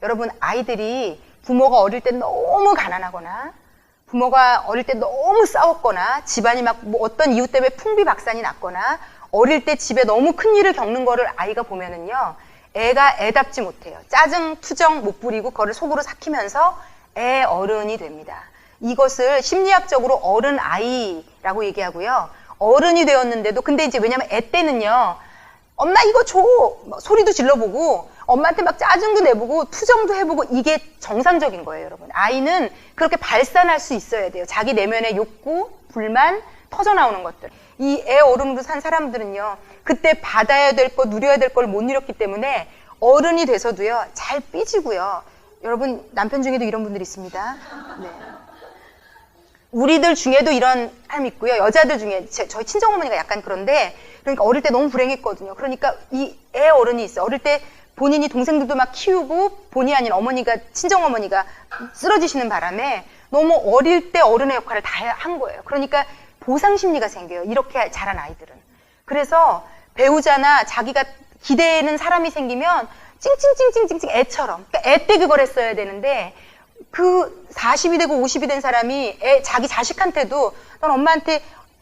여러분, 아이들이 부모가 어릴 때 너무 가난하거나 부모가 어릴 때 너무 싸웠거나 집안이 막 뭐 어떤 이유 때문에 풍비박산이 났거나 어릴 때 집에 너무 큰 일을 겪는 거를 아이가 보면은요, 애가 애답지 못해요. 짜증, 투정 못 부리고 그거를 속으로 삭히면서 애 어른이 됩니다. 이것을 심리학적으로 어른 아이라고 얘기하고요. 어른이 되었는데도, 근데 이제 왜냐면 애 때는요, 엄마 이거 줘! 소리도 질러보고 엄마한테 막 짜증도 내보고 투정도 해보고 이게 정상적인 거예요, 여러분. 아이는 그렇게 발산할 수 있어야 돼요. 자기 내면의 욕구, 불만, 터져나오는 것들. 이 애 어른으로 산 사람들은요, 그때 받아야 될 거, 누려야 될 걸 못 누렸기 때문에 어른이 돼서도요, 잘 삐지고요. 여러분, 남편 중에도 이런 분들이 있습니다. 네. 우리들 중에도 이런 사람이 있고요. 여자들 중에, 저희 친정어머니가 약간 그런데, 그러니까 어릴 때 너무 불행했거든요. 그러니까 이 애 어른이 있어요. 어릴 때 본인이 동생들도 막 키우고 본의 아닌 어머니가, 친정어머니가 쓰러지시는 바람에 너무 어릴 때 어른의 역할을 다 한 거예요. 그러니까 보상심리가 생겨요. 이렇게 자란 아이들은. 그래서 배우자나 자기가 기대는 사람이 생기면 찡찡찡찡찡찡 애처럼. 그러니까 애 때 그걸 했어야 되는데 그 40이 되고 50이 된 사람이 자기 자식한테도 넌 엄마한테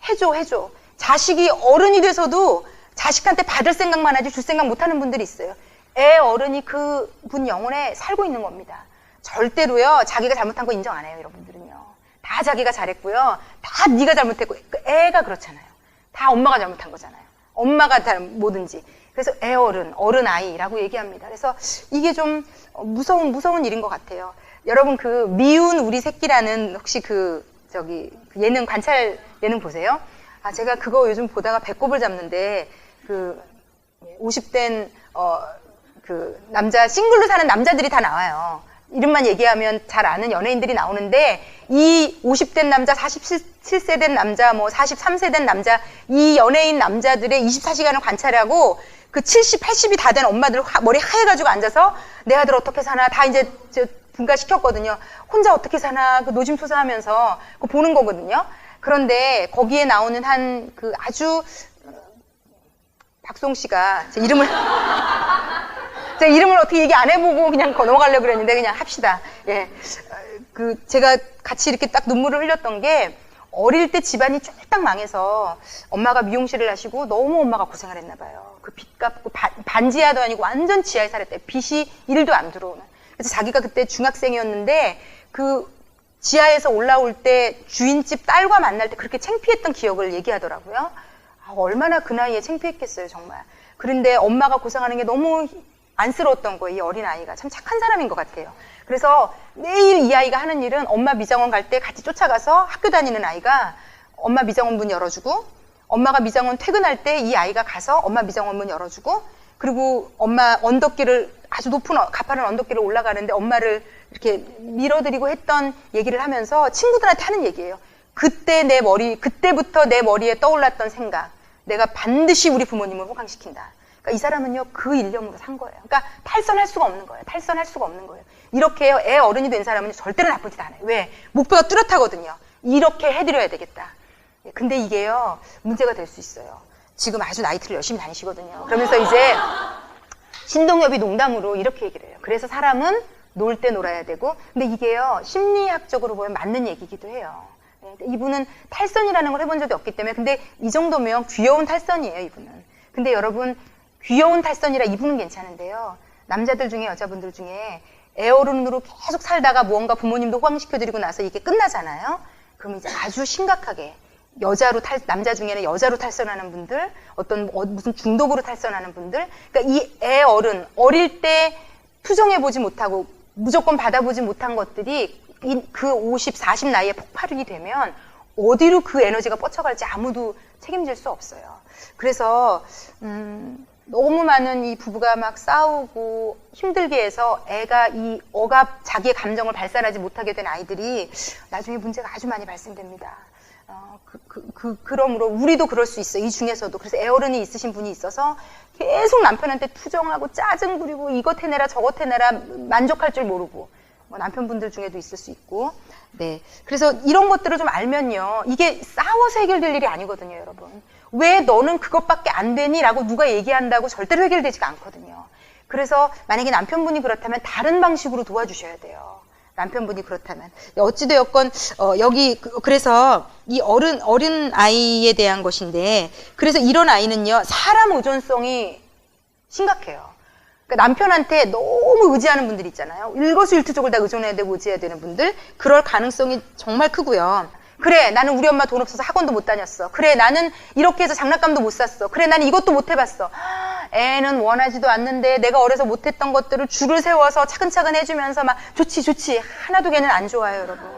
해줘. 자식이 어른이 돼서도 자식한테 받을 생각만 하지 줄 생각 못하는 분들이 있어요. 애 어른이 그분 영혼에 살고 있는 겁니다. 절대로요, 자기가 잘못한 거 인정 안 해요, 여러분들은요. 다 자기가 잘했고요. 다 네가 잘못했고, 애가 그렇잖아요. 다 엄마가 잘못한 거잖아요. 엄마가 다 뭐든지. 그래서 애 어른 아이라고 얘기합니다. 그래서 이게 좀 무서운 일인 것 같아요. 여러분, 그 미운 우리 새끼라는 혹시 예능, 관찰 예능 보세요? 아, 제가 그거 요즘 보다가 배꼽을 잡는데, 50된, 남자, 싱글로 사는 남자들이 다 나와요. 이름만 얘기하면 잘 아는 연예인들이 나오는데, 이 50된 남자, 47세 된 남자, 43세 된 남자, 이 연예인 남자들의 24시간을 관찰하고, 그 70, 80이 다 된 엄마들 머리 하얘가지고 앉아서 내 아들 어떻게 사나, 다 이제 분가시켰거든요. 혼자 어떻게 사나, 그 노심초사하면서 그거 보는 거거든요. 그런데 거기에 나오는 아주, 박송 씨가 제 이름을 어떻게 얘기 안 해보고 그냥 넘어가려고 그랬는데 그냥 합시다. 예. 제가 같이 이렇게 딱 눈물을 흘렸던 게 어릴 때 집안이 쫄딱 망해서 엄마가 미용실을 하시고 너무 엄마가 고생을 했나 봐요. 그 빚 갚고 반지하도 아니고 완전 지하에 살았대. 빚이 1도 안 들어오는. 그래서 자기가 그때 중학생이었는데 그 지하에서 올라올 때 주인집 딸과 만날 때 그렇게 창피했던 기억을 얘기하더라고요. 아, 얼마나 그 나이에 창피했겠어요, 정말. 그런데 엄마가 고생하는 게 너무 안쓰러웠던 거예요, 이 어린아이가. 참 착한 사람인 것 같아요. 그래서 매일 이 아이가 하는 일은 엄마 미장원 갈 때 같이 쫓아가서 학교 다니는 아이가 엄마 미장원 문 열어주고, 엄마가 미장원 퇴근할 때 이 아이가 가서 엄마 미장원 문 열어주고, 그리고 엄마 언덕길을, 아주 높은 가파른 언덕길을 올라가는데 엄마를 이렇게 밀어드리고 했던 얘기를 하면서 친구들한테 하는 얘기예요. 그때부터 내 머리에 떠올랐던 생각, 내가 반드시 우리 부모님을 호강시킨다. 그러니까 이 사람은요, 그 일념으로 산 거예요. 그러니까 탈선할 수가 없는 거예요. 이렇게 애 어른이 된 사람은 절대로 나쁜 짓 안 해요. 왜? 목표가 뚜렷하거든요. 이렇게 해드려야 되겠다. 근데 이게요, 문제가 될 수 있어요. 지금 아주 나이트를 열심히 다니시거든요. 그러면서 이제 신동엽이 농담으로 이렇게 얘기를 해요. 그래서 사람은 놀 때 놀아야 되고, 근데 이게요, 심리학적으로 보면 맞는 얘기기도 해요. 이분은 탈선이라는 걸 해본 적이 없기 때문에, 근데 이 정도면 귀여운 탈선이에요, 이분은. 근데 여러분, 귀여운 탈선이라 이분은 괜찮은데요. 남자들 중에, 여자분들 중에 애어른으로 계속 살다가 무언가 부모님도 호강시켜드리고 나서 이게 끝나잖아요. 그럼 이제 아주 심각하게 남자 중에는 여자로 탈선하는 분들, 무슨 중독으로 탈선하는 분들, 그러니까 이 애 어릴 때 투정해보지 못하고 무조건 받아보지 못한 것들이 그 50, 40 나이에 폭발이 되면 어디로 그 에너지가 뻗쳐갈지 아무도 책임질 수 없어요. 그래서 너무 많은 이 부부가 막 싸우고 힘들게 해서 애가 이 자기의 감정을 발산하지 못하게 된 아이들이 나중에 문제가 아주 많이 발생됩니다. 그러므로 우리도 그럴 수 있어요. 이 중에서도. 그래서 애어른이 있으신 분이 있어서 계속 남편한테 투정하고 짜증 부리고 이것 해내라 저것 해내라 만족할 줄 모르고 남편분들 중에도 있을 수 있고. 네. 그래서 이런 것들을 좀 알면요. 이게 싸워서 해결될 일이 아니거든요, 여러분. 왜 너는 그것밖에 안 되니? 라고 누가 얘기한다고 절대로 해결되지가 않거든요. 그래서 만약에 남편분이 그렇다면 다른 방식으로 도와주셔야 돼요. 남편분이 그렇다면. 어찌되었건, 그래서 이 어른 아이에 대한 것인데, 그래서 이런 아이는요, 사람 의존성이 심각해요. 그러니까 남편한테 너무 의지하는 분들 있잖아요. 일거수일투족을 다 의존해야 되고 의지해야 되는 분들. 그럴 가능성이 정말 크고요. 그래, 나는 우리 엄마 돈 없어서 학원도 못 다녔어. 그래, 나는 이렇게 해서 장난감도 못 샀어. 그래, 나는 이것도 못 해봤어. 애는 원하지도 않는데 내가 어려서 못했던 것들을 줄을 세워서 차근차근 해주면서 막 좋지. 하나도 걔는 안 좋아요, 여러분.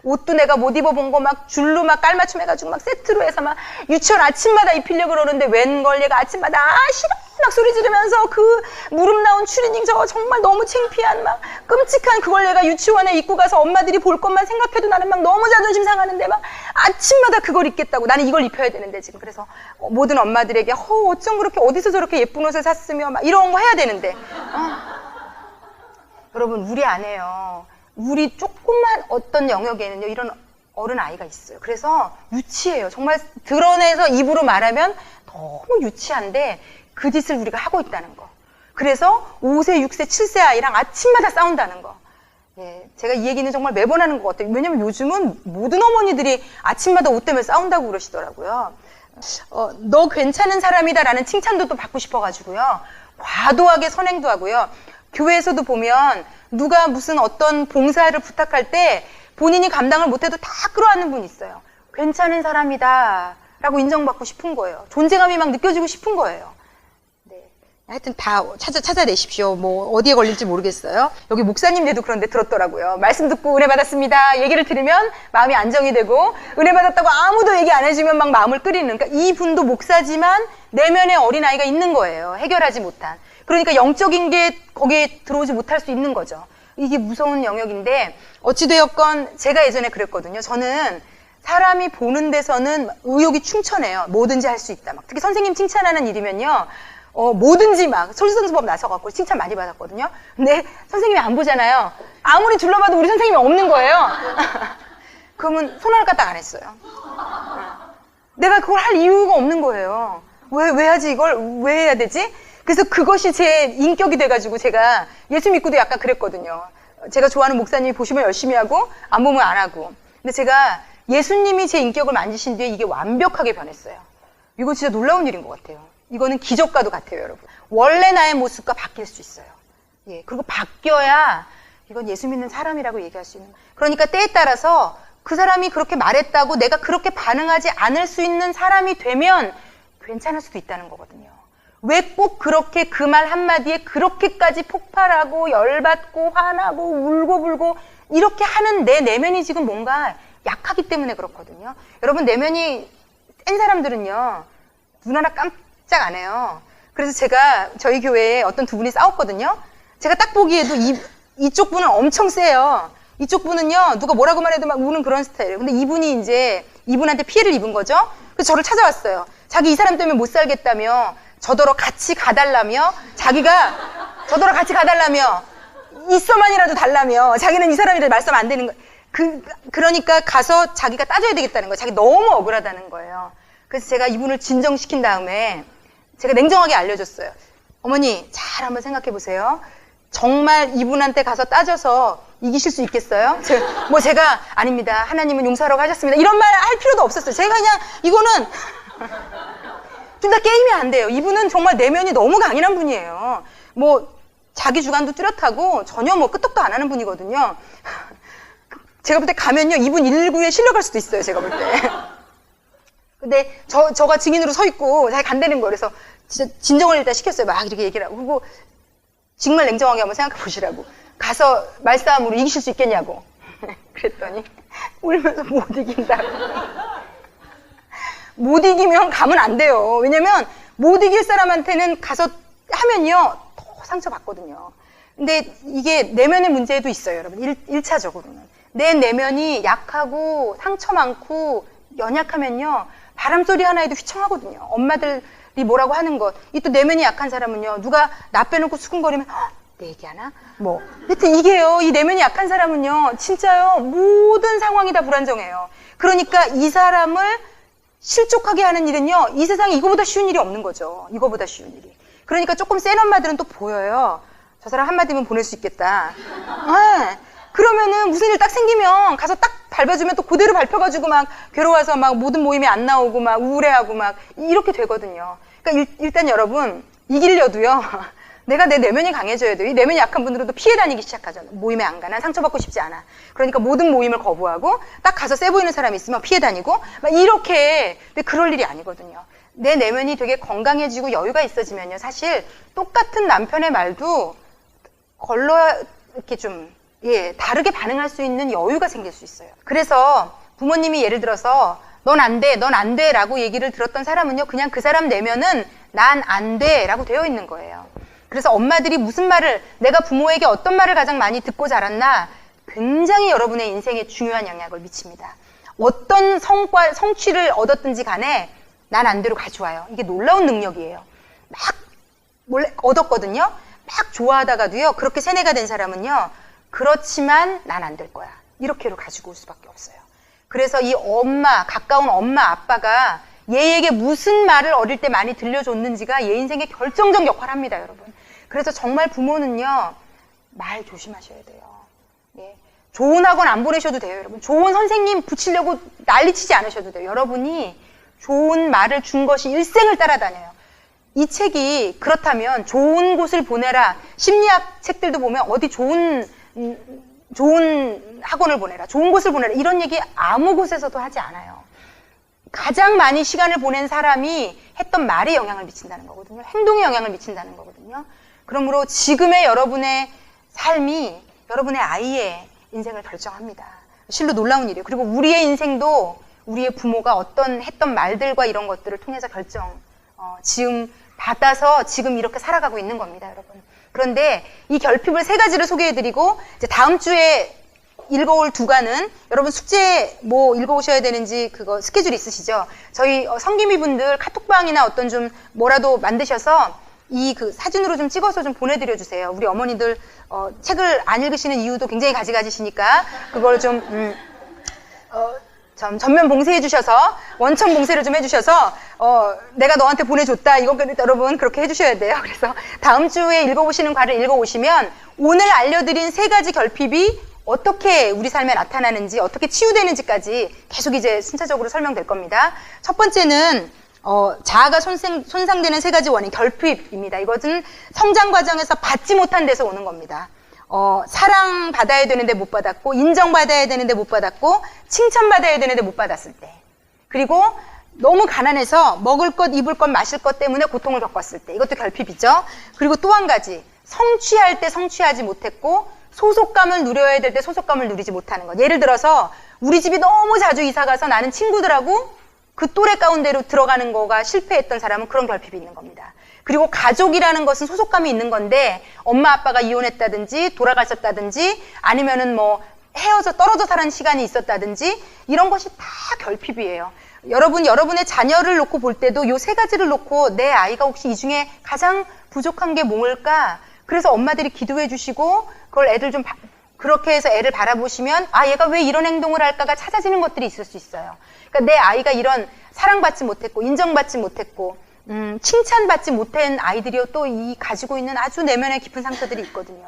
옷도 내가 못 입어본 거 막 줄로 막 깔맞춤 해가지고 막 세트로 해서 막 유치원 아침마다 입히려고 그러는데 웬걸 얘가 아침마다 싫어 막 소리 지르면서 그 무릎 나온 추리닝 저거 정말 너무 창피한 막 끔찍한 그걸 얘가 유치원에 입고 가서 엄마들이 볼 것만 생각해도 나는 막 너무 자존심 상하는데 막 아침마다 그걸 입겠다고 나는 이걸 입혀야 되는데 지금 그래서 모든 엄마들에게 어쩜 그렇게 어디서 저렇게 예쁜 옷을 샀으며 막 이런 거 해야 되는데 여러분 우리 안에요. 우리 조그만 어떤 영역에는요, 이런 어른 아이가 있어요. 그래서 유치해요. 정말 드러내서 입으로 말하면 너무 유치한데 그 짓을 우리가 하고 있다는 거. 그래서 5세, 6세, 7세 아이랑 아침마다 싸운다는 거. 예, 제가 이 얘기는 정말 매번 하는 것 같아요. 왜냐면 요즘은 모든 어머니들이 아침마다 옷 때문에 싸운다고 그러시더라고요. 너 괜찮은 사람이다라는 칭찬도 또 받고 싶어가지고요. 과도하게 선행도 하고요. 교회에서도 보면 누가 무슨 어떤 봉사를 부탁할 때 본인이 감당을 못해도 다 끌어안는 분이 있어요. 괜찮은 사람이다 라고 인정받고 싶은 거예요. 존재감이 막 느껴지고 싶은 거예요. 네. 하여튼 다 찾아내십시오. 뭐 어디에 걸릴지 모르겠어요. 여기 목사님들도 그런데 들었더라고요. 말씀 듣고 은혜 받았습니다. 얘기를 들으면 마음이 안정이 되고 은혜 받았다고 아무도 얘기 안 해주면 막 마음을 끓이는. 그러니까 이분도 목사지만 내면에 어린아이가 있는 거예요. 해결하지 못한. 그러니까 영적인 게 거기에 들어오지 못할 수 있는 거죠. 이게 무서운 영역인데 어찌되었건 제가 예전에 그랬거든요. 저는 사람이 보는 데서는 의욕이 충천해요. 뭐든지 할 수 있다. 막 특히 선생님 칭찬하는 일이면요. 뭐든지 막 솔선수범 나서갖고 칭찬 많이 받았거든요. 근데 선생님이 안 보잖아요. 아무리 둘러봐도 우리 선생님이 없는 거예요. 그러면 손 하나 까딱 안 했어요. 내가 그걸 할 이유가 없는 거예요. 왜 하지 이걸? 왜 해야 되지? 그래서 그것이 제 인격이 돼가지고 제가 예수 믿고도 약간 그랬거든요. 제가 좋아하는 목사님이 보시면 열심히 하고 안 보면 안 하고. 근데 제가 예수님이 제 인격을 만지신 뒤에 이게 완벽하게 변했어요. 이거 진짜 놀라운 일인 것 같아요. 이거는 기적과도 같아요, 여러분. 원래 나의 모습과 바뀔 수 있어요. 예, 그리고 바뀌어야 이건 예수 믿는 사람이라고 얘기할 수 있는. 그러니까 때에 따라서 그 사람이 그렇게 말했다고 내가 그렇게 반응하지 않을 수 있는 사람이 되면 괜찮을 수도 있다는 거거든요. 왜 꼭 그렇게 그 말 한마디에 그렇게까지 폭발하고 열받고 화나고 울고불고 이렇게 하는 내 내면이 지금 뭔가 약하기 때문에 그렇거든요. 여러분 내면이 센 사람들은요. 눈 하나 깜짝 안 해요. 그래서 제가 저희 교회에 어떤 두 분이 싸웠거든요. 제가 딱 보기에도 이쪽 분은 엄청 세요. 이쪽 분은요. 누가 뭐라고 말해도 막 우는 그런 스타일이에요. 근데 이분이 이제 이분한테 피해를 입은 거죠. 그래서 저를 찾아왔어요. 자기 이 사람 때문에 못 살겠다며 저더러 같이 가달라며 자기가 저더러 같이 가달라며 있어만이라도 달라며 자기는 이 사람이라도 말씀 안 되는 거. 그러니까 가서 자기가 따져야 되겠다는 거예요. 자기 너무 억울하다는 거예요. 그래서 제가 이분을 진정시킨 다음에 제가 냉정하게 알려줬어요. 어머니 잘 한번 생각해 보세요. 정말 이분한테 가서 따져서 이기실 수 있겠어요? 제가 아닙니다. 하나님은 용서하라고 하셨습니다. 이런 말 할 필요도 없었어요. 제가 그냥 이거는 둘 다 게임이 안 돼요. 이분은 정말 내면이 너무 강인한 분이에요. 자기 주관도 뚜렷하고 전혀 끄떡도 안 하는 분이거든요. 제가 볼 때 가면요. 이분 119에 실려갈 수도 있어요. 제가 볼 때. 근데 저가 증인으로 서 있고 잘 간다는 거예요. 그래서 진짜 진정을 일단 시켰어요. 막 이렇게 얘기를 하고. 그리고 정말 냉정하게 한번 생각해 보시라고. 가서 말싸움으로 이기실 수 있겠냐고. 그랬더니 울면서 못 이긴다고. 못 이기면 가면 안 돼요. 왜냐면 못 이길 사람한테는 가서 하면요. 더 상처받거든요. 근데 이게 내면의 문제도 있어요. 여러분. 1차적으로는. 내 내면이 약하고 상처 많고 연약하면요. 바람소리 하나에도 휘청하거든요. 엄마들이 뭐라고 하는 것. 이 또 내면이 약한 사람은요. 누가 나 빼놓고 수근거리면 내 얘기하나? 하여튼 이게요. 이 내면이 약한 사람은요. 진짜요. 모든 상황이 다 불안정해요. 그러니까 이 사람을 실족하게 하는 일은요. 이 세상에 이거보다 쉬운 일이 없는 거죠. 이거보다 쉬운 일이. 그러니까 조금 센 엄마들은 또 보여요. 저 사람 한마디면 보낼 수 있겠다. 네. 그러면은 무슨 일 딱 생기면 가서 딱 밟아주면 또 그대로 밟혀가지고 막 괴로워서 막 모든 모임에 안 나오고 막 우울해하고 막 이렇게 되거든요. 그러니까 일단 여러분 이기려도요. 내가 내 내면이 강해져야 돼요. 이 내면이 약한 분들은 또 피해 다니기 시작하죠. 모임에 안 가. 난 상처받고 싶지 않아. 그러니까 모든 모임을 거부하고 딱 가서 세 보이는 사람이 있으면 피해 다니고 막 이렇게. 근데 그럴 일이 아니거든요. 내 내면이 되게 건강해지고 여유가 있어지면요. 사실 똑같은 남편의 말도 이렇게 좀 다르게 반응할 수 있는 여유가 생길 수 있어요. 그래서 부모님이 예를 들어서 넌 안 돼, 넌 안 돼 라고 얘기를 들었던 사람은요. 그냥 그 사람 내면은 난 안 돼 라고 되어 있는 거예요. 그래서 엄마들이 무슨 말을, 내가 부모에게 어떤 말을 가장 많이 듣고 자랐나 굉장히 여러분의 인생에 중요한 영향을 미칩니다. 어떤 성취를 얻었든지 간에 난 안 돼로 가져와요. 이게 놀라운 능력이에요. 막 몰래 얻었거든요. 막 좋아하다가도요. 그렇게 세뇌가 된 사람은요. 그렇지만 난 안 될 거야. 이렇게로 가지고 올 수밖에 없어요. 그래서 이 가까운 엄마, 아빠가 얘에게 무슨 말을 어릴 때 많이 들려줬는지가 얘 인생에 결정적 역할을 합니다, 여러분. 그래서 정말 부모는요, 말 조심하셔야 돼요. 예. 좋은 학원 안 보내셔도 돼요, 여러분. 좋은 선생님 붙이려고 난리치지 않으셔도 돼요. 여러분이 좋은 말을 준 것이 일생을 따라다녀요. 이 책이 그렇다면 좋은 곳을 보내라. 심리학 책들도 보면 어디 좋은 학원을 보내라. 좋은 곳을 보내라. 이런 얘기 아무 곳에서도 하지 않아요. 가장 많이 시간을 보낸 사람이 했던 말에 영향을 미친다는 거거든요. 행동에 영향을 미친다는 거거든요. 그러므로 지금의 여러분의 삶이 여러분의 아이의 인생을 결정합니다. 실로 놀라운 일이에요. 그리고 우리의 인생도 우리의 부모가 했던 말들과 이런 것들을 통해서 지금 받아서 지금 이렇게 살아가고 있는 겁니다, 여러분. 그런데 이 결핍을 3가지를 소개해드리고 이제 다음 주에 읽어올 두가는 여러분 숙제 뭐 읽어오셔야 되는지 그거 스케줄 있으시죠? 저희 성기미 분들 카톡방이나 어떤 좀 뭐라도 만드셔서 그 사진으로 좀 찍어서 좀 보내드려 주세요. 우리 어머니들 책을 안 읽으시는 이유도 굉장히 가지가지시니까 그걸 좀 전면 봉쇄해 주셔서 원천 봉쇄를 좀 해주셔서 내가 너한테 보내줬다 이거 여러분 그렇게 해주셔야 돼요. 그래서 다음 주에 읽어보시는 과를 읽어오시면 오늘 알려드린 3가지 결핍이 어떻게 우리 삶에 나타나는지 어떻게 치유되는지까지 계속 이제 순차적으로 설명될 겁니다. 첫 번째는 자아가 손상되는 3가지 원인 결핍입니다. 이것은 성장 과정에서 받지 못한 데서 오는 겁니다. 사랑받아야 되는데 못 받았고, 인정받아야 되는데 못 받았고, 칭찬받아야 되는데 못 받았을 때. 그리고 너무 가난해서 먹을 것, 입을 것, 마실 것 때문에 고통을 겪었을 때. 이것도 결핍이죠. 그리고 또 한 가지. 성취할 때 성취하지 못했고, 소속감을 누려야 될 때 소속감을 누리지 못하는 것. 예를 들어서 우리 집이 너무 자주 이사가서 나는 친구들하고 그 또래 가운데로 들어가는 거가 실패했던 사람은 그런 결핍이 있는 겁니다. 그리고 가족이라는 것은 소속감이 있는 건데 엄마 아빠가 이혼했다든지 돌아가셨다든지 아니면은 뭐 헤어져 떨어져 사는 시간이 있었다든지 이런 것이 다 결핍이에요. 여러분의 자녀를 놓고 볼 때도 요 3가지를 놓고 내 아이가 혹시 이 중에 가장 부족한 게 뭘까? 그래서 엄마들이 기도해 주시고 그걸 애들 좀 그렇게 해서 애를 바라보시면 얘가 왜 이런 행동을 할까가 찾아지는 것들이 있을 수 있어요. 그러니까 내 아이가 이런 사랑받지 못했고 인정받지 못했고 칭찬받지 못한 아이들이요 또 이 가지고 있는 아주 내면에 깊은 상처들이 있거든요.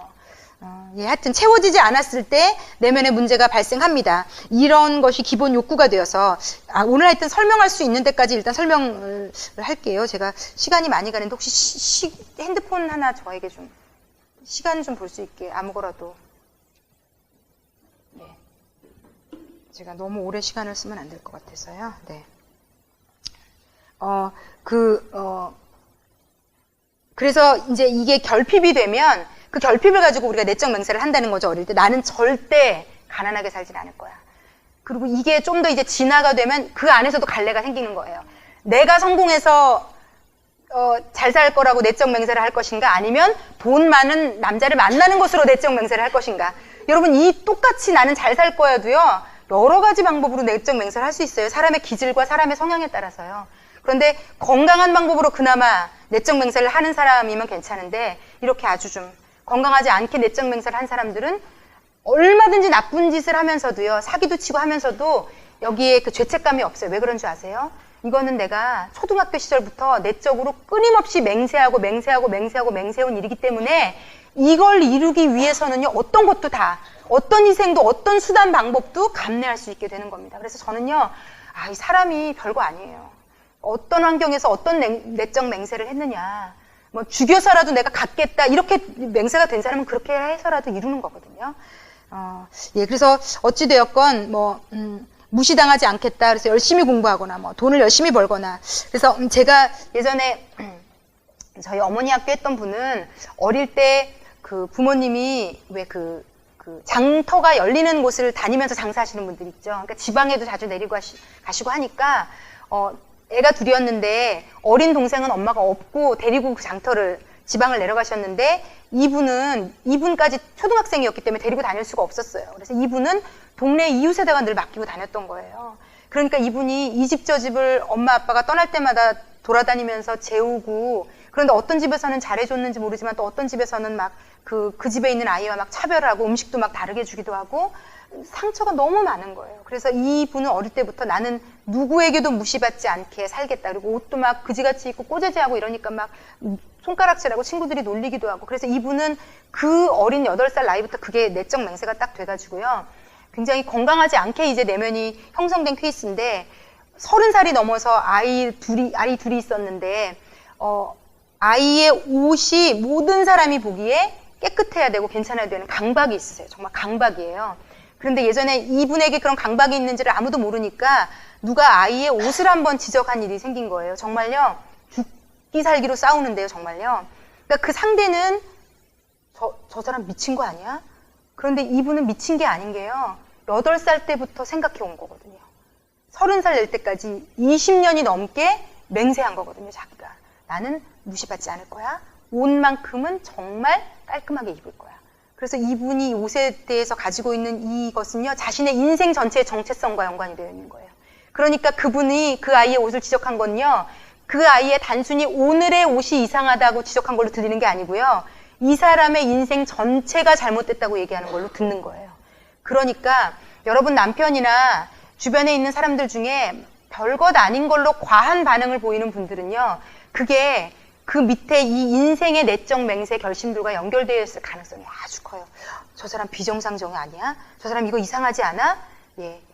하여튼 채워지지 않았을 때 내면의 문제가 발생합니다. 이런 것이 기본 욕구가 되어서 오늘 하여튼 설명할 수 있는 데까지 일단 설명을 할게요. 제가 시간이 많이 가는데 혹시 핸드폰 하나 저에게 좀 시간 좀 볼 수 있게 아무거라도. 네. 제가 너무 오래 시간을 쓰면 안 될 것 같아서요. 네. 그래서 이제 이게 결핍이 되면 그 결핍을 가지고 우리가 내적 맹세를 한다는 거죠. 어릴 때 나는 절대 가난하게 살진 않을 거야. 그리고 이게 좀 더 이제 진화가 되면 그 안에서도 갈래가 생기는 거예요. 내가 성공해서 잘 살 거라고 내적 맹세를 할 것인가 아니면 돈 많은 남자를 만나는 것으로 내적 맹세를 할 것인가. 여러분 이 똑같이 나는 잘 살 거야도요. 여러 가지 방법으로 내적 맹세를 할 수 있어요. 사람의 기질과 사람의 성향에 따라서요. 그런데 건강한 방법으로 그나마 내적 맹세를 하는 사람이면 괜찮은데 이렇게 아주 좀 건강하지 않게 내적 맹세를 한 사람들은 얼마든지 나쁜 짓을 하면서도요. 사기도 치고 하면서도 여기에 그 죄책감이 없어요. 왜 그런 줄 아세요? 이거는 내가 초등학교 시절부터 내적으로 끊임없이 맹세해온 일이기 때문에 이걸 이루기 위해서는요, 어떤 것도 다, 어떤 희생도, 어떤 수단 방법도 감내할 수 있게 되는 겁니다. 그래서 저는요, 이 사람이 별거 아니에요. 어떤 환경에서 어떤 내적 맹세를 했느냐. 뭐 죽여서라도 내가 갖겠다. 이렇게 맹세가 된 사람은 그렇게 해서라도 이루는 거거든요. 그래서 어찌되었건 무시당하지 않겠다. 그래서 열심히 공부하거나 돈을 열심히 벌거나. 그래서 제가 예전에 저희 어머니 학교 했던 분은 어릴 때 그 부모님이 왜 그 장터가 열리는 곳을 다니면서 장사하시는 분들 있죠. 그러니까 지방에도 자주 내리고 가시고 하니까 애가 둘이었는데 어린 동생은 엄마가 없고 데리고 그 장터를 지방을 내려가셨는데 이분까지 초등학생이었기 때문에 데리고 다닐 수가 없었어요. 그래서 이분은 동네 이웃에다가 늘 맡기고 다녔던 거예요. 그러니까 이분이 이 집 저 집을 엄마 아빠가 떠날 때마다 돌아다니면서 재우고, 그런데 어떤 집에서는 잘해줬는지 모르지만 또 어떤 집에서는 막 그 집에 있는 아이와 막 차별하고 음식도 막 다르게 주기도 하고 상처가 너무 많은 거예요. 그래서 이분은 어릴 때부터 나는 누구에게도 무시받지 않게 살겠다. 그리고 옷도 막 그지같이 입고 꼬재재하고 이러니까 막 손가락질하고 친구들이 놀리기도 하고. 그래서 이분은 그 어린 8살 나이부터 그게 내적 맹세가 딱 돼가지고요. 굉장히 건강하지 않게 이제 내면이 형성된 케이스인데 30살이 넘어서 아이 둘이 있었는데 아이의 옷이 모든 사람이 보기에 깨끗해야 되고 괜찮아야 되는 강박이 있으세요. 정말 강박이에요. 그런데 예전에 이분에게 그런 강박이 있는지를 아무도 모르니까 누가 아이의 옷을 한번 지적한 일이 생긴 거예요. 정말요. 죽기 살기로 싸우는데요. 정말요. 그러니까 그 상대는 저 사람 미친 거 아니야? 그런데 이분은 미친 게 아닌 게요. 8살 때부터 생각해 온 거거든요. 30살 될 때까지 20년이 넘게 맹세한 거거든요. 자기가. 나는 무시받지 않을 거야. 옷만큼은 정말 깔끔하게 입을 거야. 그래서 이분이 옷에 대해서 가지고 있는 이것은요, 자신의 인생 전체의 정체성과 연관이 되어 있는 거예요. 그러니까 그분이 그 아이의 옷을 지적한 건요, 그 아이의 단순히 오늘의 옷이 이상하다고 지적한 걸로 들리는 게 아니고요, 이 사람의 인생 전체가 잘못됐다고 얘기하는 걸로 듣는 거예요. 그러니까 여러분 남편이나 주변에 있는 사람들 중에 별것 아닌 걸로 과한 반응을 보이는 분들은요, 그게 그 밑에 이 인생의 내적 맹세 결심들과 연결되어 있을 가능성이 아주 커요. 저 사람 비정상정 아니야? 저 사람 이거 이상하지 않아?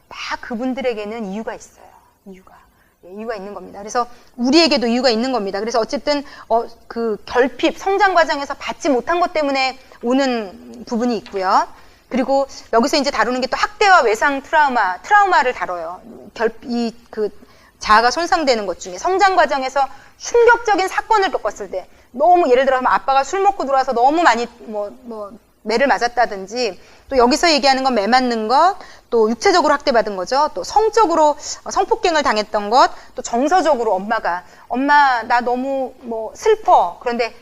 다 그분들에게는 이유가 있어요. 이유가 있는 겁니다. 그래서 우리에게도 이유가 있는 겁니다. 그래서 어쨌든 그 결핍, 성장 과정에서 받지 못한 것 때문에 오는 부분이 있고요. 그리고 여기서 이제 다루는 게 또 학대와 외상 트라우마를 다뤄요. 자아가 손상되는 것 중에 성장 과정에서 충격적인 사건을 겪었을 때 너무 예를 들어서 아빠가 술 먹고 들어와서 너무 많이 매를 맞았다든지, 또 여기서 얘기하는 건 매 맞는 것, 또 육체적으로 학대받은 거죠. 또 성적으로 성폭행을 당했던 것, 또 정서적으로 엄마 나 너무 슬퍼. 그런데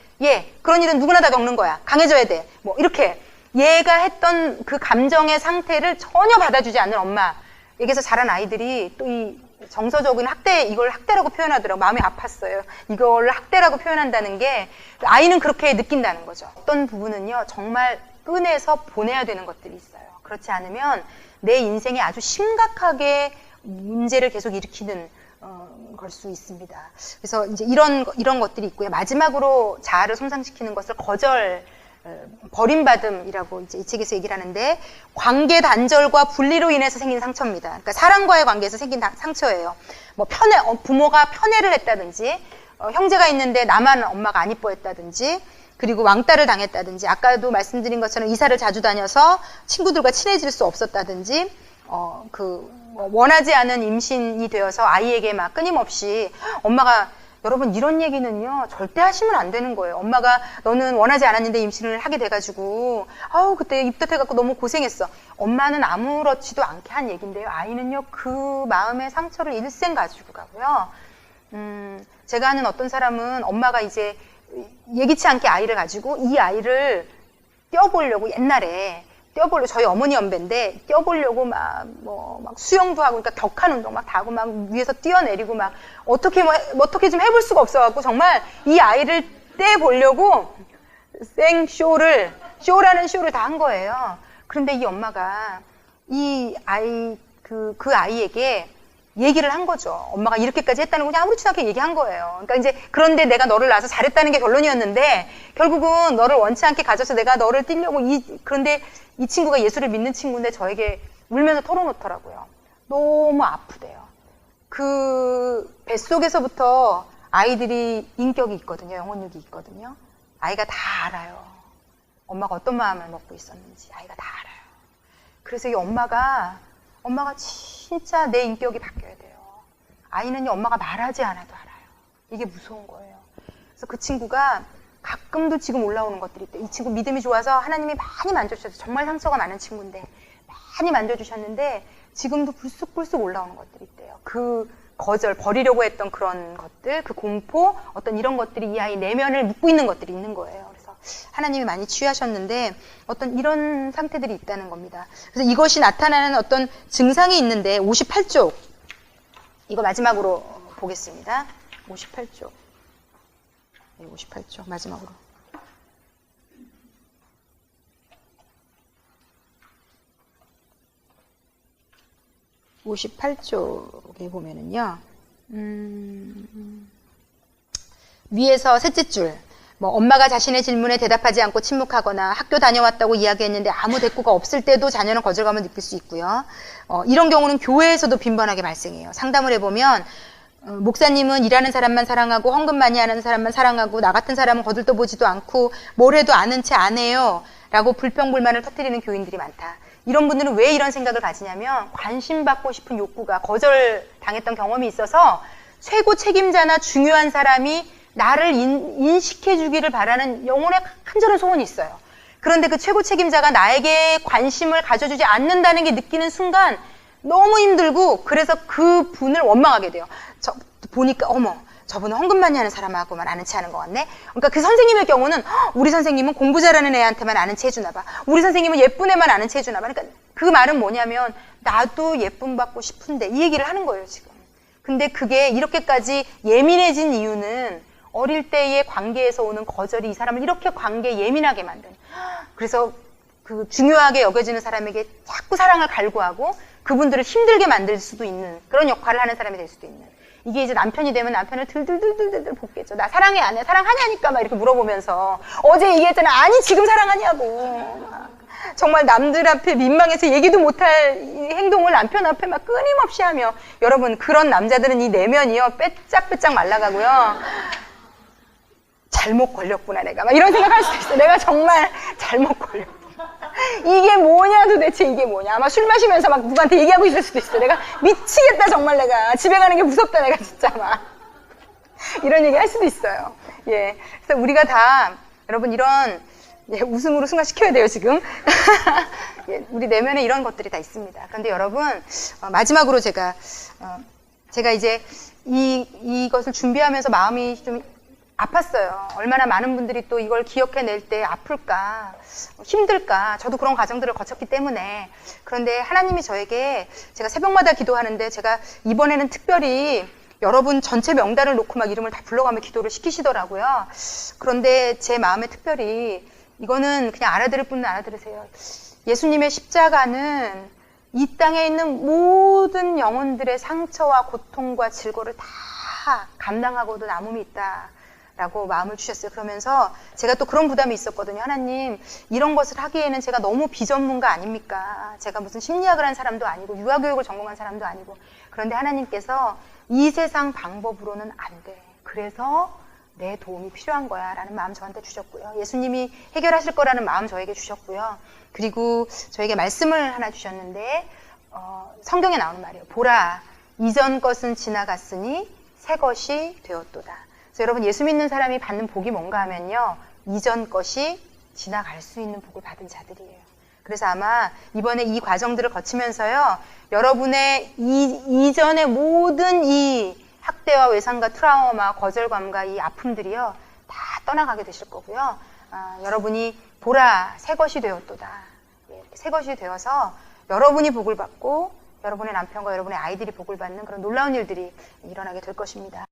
그런 일은 누구나 다 겪는 거야. 강해져야 돼. 이렇게 얘가 했던 그 감정의 상태를 전혀 받아주지 않는 엄마에게서 자란 아이들이 또 이 정서적인 이걸 학대라고 표현하더라고요. 마음이 아팠어요. 이걸 학대라고 표현한다는 게 아이는 그렇게 느낀다는 거죠. 어떤 부분은요, 정말 꺼내서 보내야 되는 것들이 있어요. 그렇지 않으면 내 인생에 아주 심각하게 문제를 계속 일으키는 걸 수 있습니다. 그래서 이제 이런 것들이 있고요. 마지막으로 자아를 손상시키는 것을 버림받음이라고 이제 이 책에서 얘기를 하는데, 관계 단절과 분리로 인해서 생긴 상처입니다. 그러니까 사람과의 관계에서 생긴 상처예요. 부모가 편애를 했다든지, 형제가 있는데 나만 엄마가 안 이뻐했다든지, 그리고 왕따를 당했다든지, 아까도 말씀드린 것처럼 이사를 자주 다녀서 친구들과 친해질 수 없었다든지, 원하지 않은 임신이 되어서 아이에게 막 끊임없이 여러분 이런 얘기는요 절대 하시면 안 되는 거예요. 엄마가 너는 원하지 않았는데 임신을 하게 돼가지고 그때 입덧해갖고 너무 고생했어. 엄마는 아무렇지도 않게 한 얘기인데요. 아이는요 그 마음의 상처를 일생 가지고 가고요. 제가 아는 어떤 사람은 엄마가 이제 예기치 않게 아이를 가지고 이 아이를 떼어보려고 옛날에 저희 어머니 연배인데 떼어보려고 막 수영도 하고, 그러니까 격한 운동 막 다 하고 막 위에서 뛰어내리고 막 어떻게 좀 해볼 수가 없어갖고 정말 이 아이를 떼보려고 쇼라는 쇼를 다 한 거예요. 그런데 이 엄마가 이 아이 그 아이에게 얘기를 한 거죠. 엄마가 이렇게까지 했다는 거 그냥 아무렇지도 않게 얘기한 거예요. 그러니까 이제 그런데 내가 너를 낳아서 잘했다는 게 결론이었는데 결국은 너를 원치 않게 가져서 내가 너를 띄려고 그런데 이 친구가 예수를 믿는 친구인데 저에게 울면서 털어놓더라고요. 너무 아프대요. 그 뱃속에서부터 아이들이 인격이 있거든요. 영혼육이 있거든요. 아이가 다 알아요. 엄마가 어떤 마음을 먹고 있었는지 아이가 다 알아요. 그래서 이 엄마가 진짜 내 인격이 바뀌어야 돼요. 아이는요, 엄마가 말하지 않아도 알아요. 이게 무서운 거예요. 그래서 그 친구가 가끔도 지금 올라오는 것들이 있대요. 이 친구 믿음이 좋아서 하나님이 많이 만져주셔서 정말 상처가 많은 친구인데 많이 만져주셨는데 지금도 불쑥불쑥 올라오는 것들이 있대요. 그 거절, 버리려고 했던 그런 것들, 그 공포, 어떤 이런 것들이 이 아이 내면을 묻고 있는 것들이 있는 거예요. 그래서 하나님이 많이 치유하셨는데 어떤 이런 상태들이 있다는 겁니다. 그래서 이것이 나타나는 어떤 증상이 있는데 58쪽 이거 마지막으로 보겠습니다. 58쪽 58쪽 마지막으로 58쪽에 보면은요, 위에서 셋째 줄, 엄마가 자신의 질문에 대답하지 않고 침묵하거나 학교 다녀왔다고 이야기했는데 아무 대꾸가 없을 때도 자녀는 거절감을 느낄 수 있고요. 이런 경우는 교회에서도 빈번하게 발생해요. 상담을 해보면, 목사님은 일하는 사람만 사랑하고 헌금 많이 하는 사람만 사랑하고 나 같은 사람은 거들떠보지도 않고 뭘 해도 아는 채 안 해요. 라고 불평불만을 터뜨리는 교인들이 많다. 이런 분들은 왜 이런 생각을 가지냐면 관심받고 싶은 욕구가 거절당했던 경험이 있어서 최고 책임자나 중요한 사람이 나를 인식해 주기를 바라는 영혼의 간절한 소원이 있어요. 그런데 그 최고 책임자가 나에게 관심을 가져주지 않는다는 게 느끼는 순간 너무 힘들고 그래서 그 분을 원망하게 돼요. 보니까 어머 저분은 헌금 많이 하는 사람하고만 아는 체 하는 것 같네. 그러니까 그 선생님의 경우는 우리 선생님은 공부 잘하는 애한테만 아는 체 해주나 봐. 우리 선생님은 예쁜 애만 아는 체 해주나 봐. 그러니까 그 말은 뭐냐면 나도 예쁨 받고 싶은데 이 얘기를 하는 거예요 지금. 근데 그게 이렇게까지 예민해진 이유는 어릴 때의 관계에서 오는 거절이 이 사람을 이렇게 관계에 예민하게 만드는. 그래서 그 중요하게 여겨지는 사람에게 자꾸 사랑을 갈구하고 그분들을 힘들게 만들 수도 있는 그런 역할을 하는 사람이 될 수도 있는. 이게 이제 남편이 되면 남편을 들들들들들 볶겠죠. 나 사랑해 안 해? 사랑하냐니까 막 이렇게 물어보면서 어제 얘기했잖아. 아니 지금 사랑하냐고. 정말 남들 앞에 민망해서 얘기도 못할 행동을 남편 앞에 막 끊임없이 하며 여러분 그런 남자들은 이 내면이요 빼짝빼짝 말라가고요. 잘못 걸렸구나 내가 막 이런 생각할 수도 있어. 내가 정말 잘못 걸렸구나. 이게 뭐냐 도대체 이게 뭐냐. 아마 술 마시면서 막 누구한테 얘기하고 있을 수도 있어. 내가 미치겠다 정말 내가. 집에 가는 게 무섭다 내가 진짜 막. 이런 얘기 할 수도 있어요. 예. 그래서 우리가 다 여러분 이런 웃음으로 승화시켜야 돼요 지금. 예, 우리 내면에 이런 것들이 다 있습니다. 그런데 여러분 마지막으로 제가 이제 이것을 준비하면서 마음이 좀 아팠어요. 얼마나 많은 분들이 또 이걸 기억해낼 때 아플까, 힘들까. 저도 그런 과정들을 거쳤기 때문에. 그런데 하나님이 저에게 제가 새벽마다 기도하는데 제가 이번에는 특별히 여러분 전체 명단을 놓고 막 이름을 다 불러가며 기도를 시키시더라고요. 그런데 제 마음에 특별히 이거는 그냥 알아들을 분은 알아들으세요. 예수님의 십자가는 이 땅에 있는 모든 영혼들의 상처와 고통과 질고를 다 감당하고도 남음이 있다. 라고 마음을 주셨어요. 그러면서 제가 또 그런 부담이 있었거든요. 하나님, 이런 것을 하기에는 제가 너무 비전문가 아닙니까? 제가 무슨 심리학을 한 사람도 아니고 유아교육을 전공한 사람도 아니고. 그런데 하나님께서 이 세상 방법으로는 안 돼. 그래서 내 도움이 필요한 거야 라는 마음 저한테 주셨고요. 예수님이 해결하실 거라는 마음 저에게 주셨고요. 그리고 저에게 말씀을 하나 주셨는데 성경에 나오는 말이에요. 보라, 이전 것은 지나갔으니 새 것이 되었도다. 그래서 여러분 예수 믿는 사람이 받는 복이 뭔가 하면요. 이전 것이 지나갈 수 있는 복을 받은 자들이에요. 그래서 아마 이번에 이 과정들을 거치면서요. 여러분의 이전의 모든 이 학대와 외상과 트라우마, 거절감과 이 아픔들이요. 다 떠나가게 되실 거고요. 여러분이 보라 새 것이 되었도다. 새 것이 되어서 여러분이 복을 받고 여러분의 남편과 여러분의 아이들이 복을 받는 그런 놀라운 일들이 일어나게 될 것입니다.